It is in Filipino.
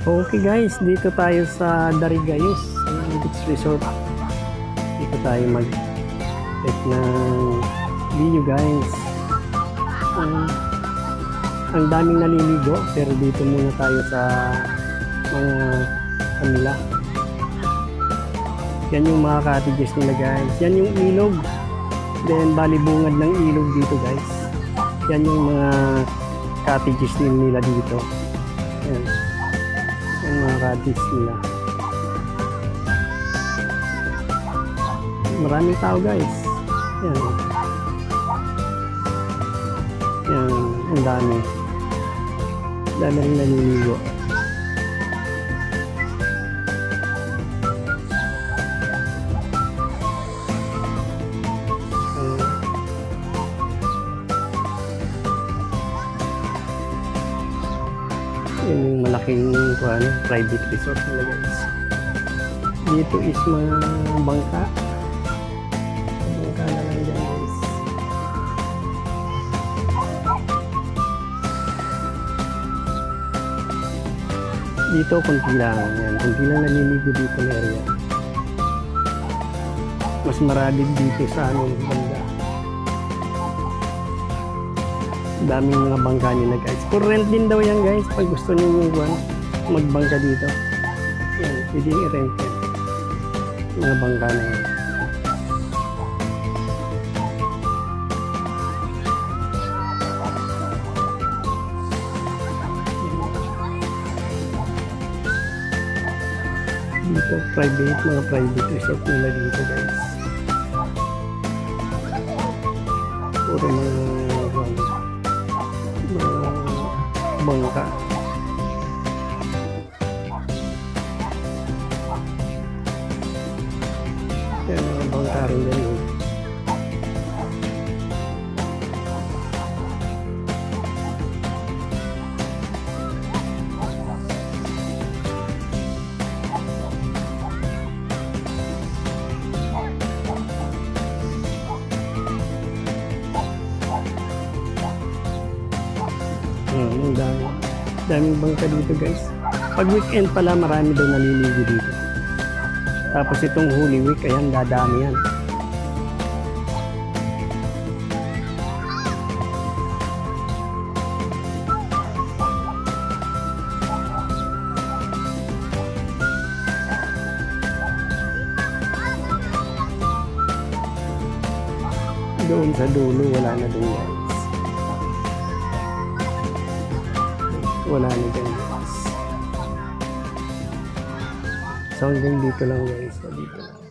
Okay guys, dito tayo sa Darigayos, beach resort. Dito tayo mag-take ng video guys. Ang daming naliligo, pero dito muna tayo sa mga kanila. Yan yung mga cottages nila guys. Yan yung ilog. Then balibungad ng ilog dito guys. Yan yung mga cottages nila dito. Yan. Yan mga cottages nila. Maraming tao guys. Yan. Yan. Ang dami. Dami rin naliligo. Yan yung malaking private resort nila guys. Dito is mga bangka. Bangka na lang dyan guys. Dito konti lang. Yan, konti lang naliligo dito na area. Mas marami dito sa aming banda. Daming mga bangka nila guys. For rent din daw yan guys. Pag gusto niyo magbangka dito. Yan, pwede i-rent yan. Mga bangka na yan. Dito mga private resort nila dito guys. Puro mga bangka. Yan mga bangka rin yan. Daming bangka dito guys. Pag weekend pala marami daw naliligo dito. Tapos itong Holy Week, ayan, dadami yan. Doon sa dulo, wala na doon guys. Wala na dyan guys. So hanggang dito lang guys. Dito lang.